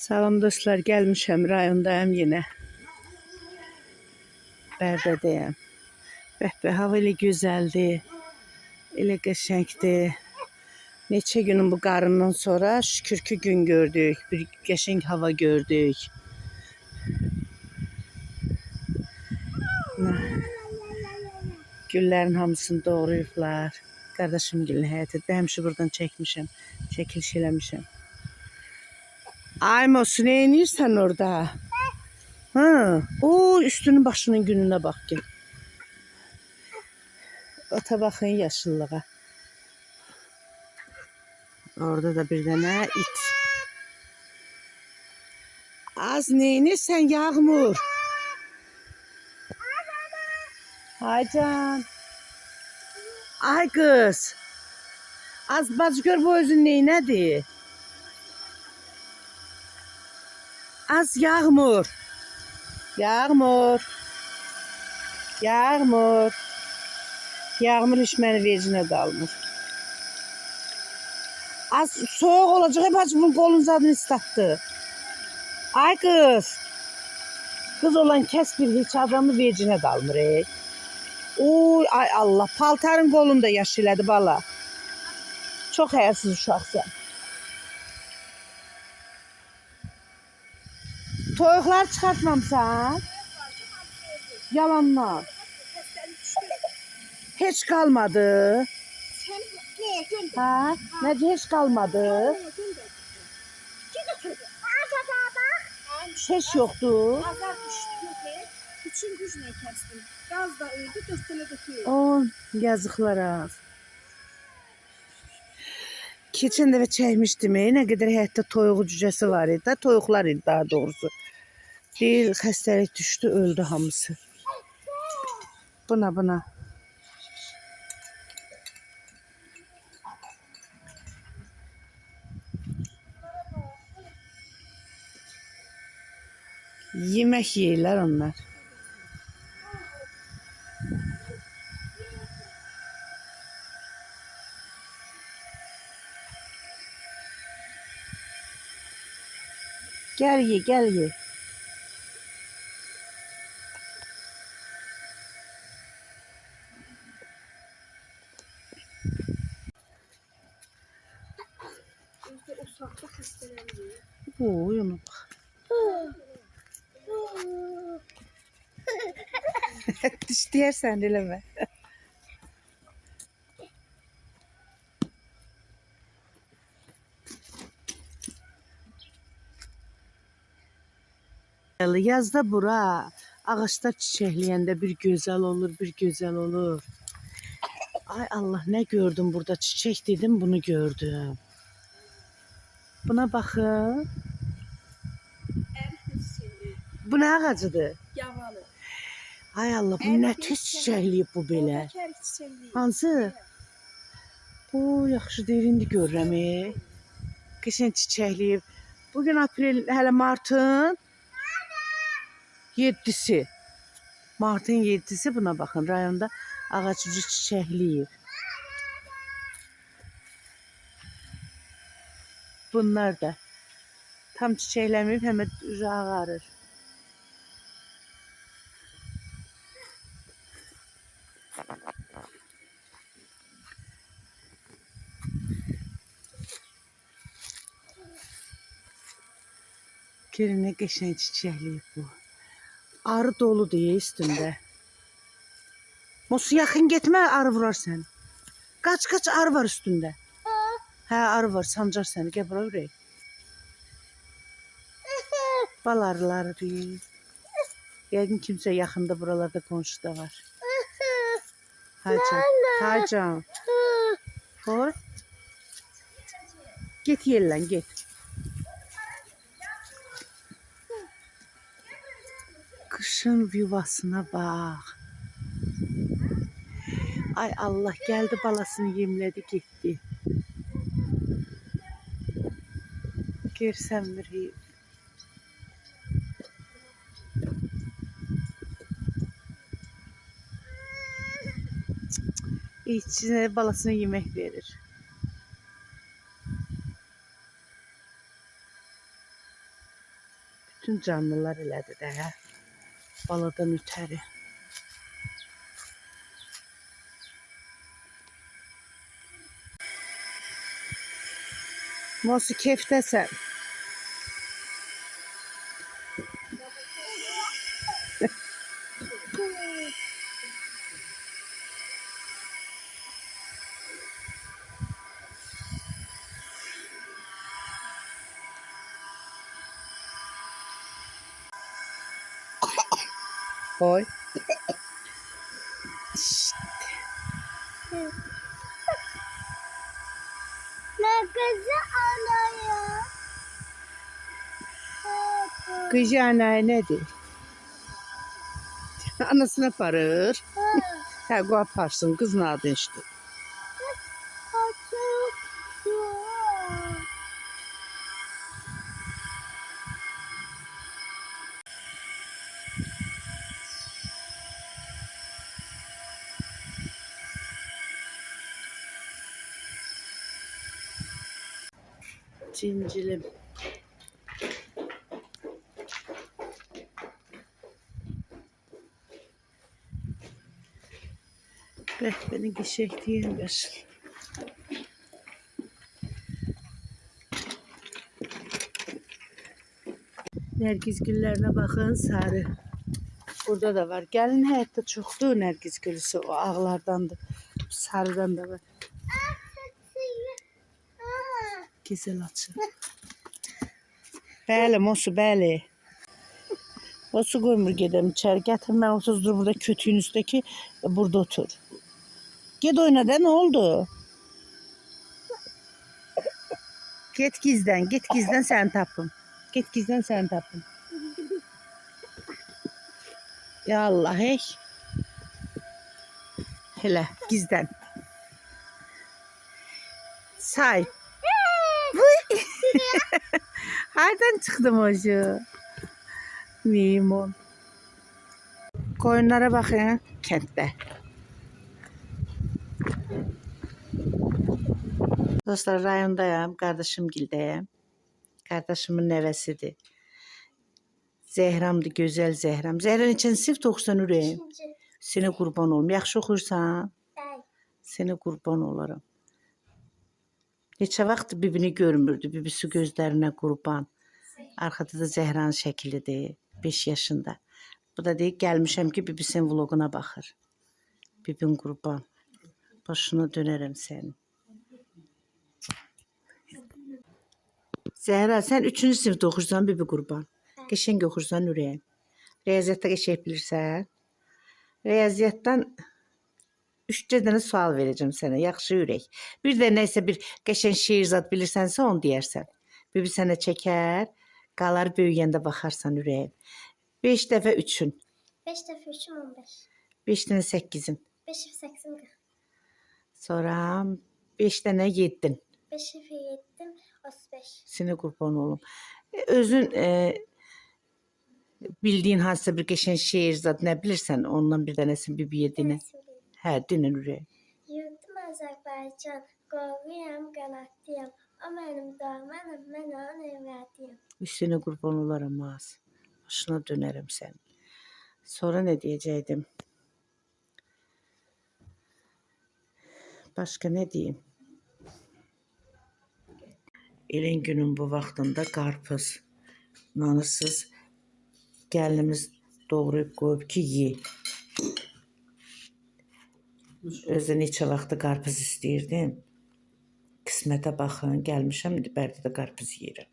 Salam dostlar, gəlmişəm rayondayım yenə. Bərdədəyəm. Bəhbə, hava elə gözəldir, elə qəşəngdir. Neçə günün bu qarından sonra şükür ki gün gördük, bir qəşəng hava gördük. Güllərin hamısını doğrayıblar. Qardaşım gülün həyətində, həmişə buradan çəkmişəm, çəkiliş eləmişəm. Ay Mosu, ne inirsən orada? Ha, o üstünün başının gününe bak gel. Ota bakın yaşıllığa. Orada da bir tane it. Az ne inirsən Yağmur? Ay can. Ay kız. Az bacı gör bu özün neynədir? Az Yağmur. Yağmur. Yağmur. Yağmur hiç məni vecinə qalmır. Az soğuk olacaq. Hep bunun kolun zadını ıslattı. Ay kız. Kız olan kes bir hiç adamı vecinə qalmır. Oy ay Allah. Paltarın kolunda yaş elədi bala. Çok həyasız uşaqsan. Toyuqlar çıxartmamsan? Yalanlar. Hiç kalmadı. Ha? Necə hiç kalmadı? Hiç yoktu. İçin gücünə kəsdim. Qaz da öldü, döstələ döküyor. O yazıqlara. Keçən dəfə çəkmişdim, nə qədər həyatda toyuğu cücəsi var idi, toyuqlar idi daha doğrusu. Bir xəstəlik düşdü, öldü hamısı. Buna. Yemək yeyirlər onlar. Gel ye. O saxta xəstələnir. Oo, yana bax. Dişləyərsən, eləmə. Yazda bura ağaçlar çiçəkləyəndə bir gözəl olur. Ay Allah, nə gördüm burada, çiçək dedim, bunu gördüm. Buna baxın. Bu nə ağacıdır? Yavalı. Ay Allah, bu nə tez çiçəkləyib bu belə. Hansı? Bu yaxşı deyir, indi görürəm. Qəşəng çiçəkləyib. Bugün aprel, hələ martın 7'si. Martın 7'si, buna baxın, rayonda ağac ucu çiçəkləyib. Bunlar da tam çiçəkləməyib, həmən ucu ağarır. Görün nə qəşəng çiçəkləyib bu. Arı dolu deyə üstündə. Mosu yaxın getmə, arı vurar səni. Qaç, arı var üstündə. Hə, arı var, sancar səni, gəl bura ürək. Bal arıları deyil. Yəqin kimsə yaxında buralarda qonşuda var. Haycan. Hoy. Get yellən, get. Kışın yuvasına bak. Ay Allah, geldi balasını yemledi gitti. Görsəm bir içine balasına yemek verir. bütün canlılar elədi də. Baladan ötəri. Mosu kefdəsən. Oy. Ne kızı anaya. Kıcı anaya nedir? Anasına aparır. Ha, o aparsın. Kızın adı işte. Cincilim. Beni geçek diyemez. Nergiz güllerine bakın, sarı. Burada da var. Gelin hayatta çoktu nergiz gülüsü. O ağlardandı. Sarıdan da var. Güzel açın. Bəli, Mosu, bəli. Mosu qoymur gedəm içəri. Gətirmə, onsuz dur burada kötüyün üstteki. Burada otur. Ged oyna da, ne oldu? Git gizden sen tapın. Git gizden sen tapın. Ya Allah, hey. Hele, gizden. Say. Hardan çıktım hoca? Mimon. Koyunlara bakın, kentte. Dostlar, rayondayım, kardeşim gildəyim. Kardeşimin nəvəsidir. Zəhramdır, gözəl Zəhram. Zəhra neçənci sinif oxusan ürəyim? Sənə qurban olum. Yaxşı oxursan? Sənə qurban olaram. Neçə vaxt bibini görmürdü, bibisi gözlərinə qurban. Arxada da Zəhranın şəklidir, 5 yaşında. Bu da deyir, gəlmişəm ki, bibisinin vloguna baxır. Bibin qurban. Başına dönərəm sənin. Zəhra, sən 3-cü sinifdə oxursan, bibi qurban. Qəşəng oxursan ürəyim. Riyaziyyatda qəşəng bilirsən. Riyaziyyatdan 3 dənə sual verəcəm sənə, yaxşı ürək. Bir də nəysə bir qəşəng şeir zad bilirsənsə, onu deyərsən. Bibi sənə çəkər, qalar böyüyəndə baxarsan ürəyim. 5 dəfə 3-ün. 5 dəfə 3'üm 15. 5 dənə 8-in. 5 dəfə 8'im 40. Sonra 5 dənə 7'in. 5 dəfə 7'im 35. Sənə qurban olum. Özün bildiyin hansısa bir qəşəng şeir zad nə bilirsən, ondan bir dənəsini bibi yediyini. Hə, dinən ürəyim. Yurtum Azərbaycan, qoruyam, qanatlıyam. O mənim doğmanım, mən onun evladıyam. Üstünə qurban olaram az. Başına dönərəm sən. Sonra nə deyəcəkdim? Başqa nə deyim? Elin günün bu vaxtında qarpız, nanısız gəlinimiz doğrayıb qoyub ki, ye. Özü neçə vaxtı qarpız istəyirdim. Qismətə baxın, gəlmişəm, bərdə də qarpız yeyirəm.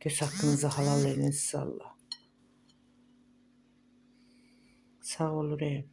Göz haqqınızı halal edin siz Allah. Sağ ol ürəyim.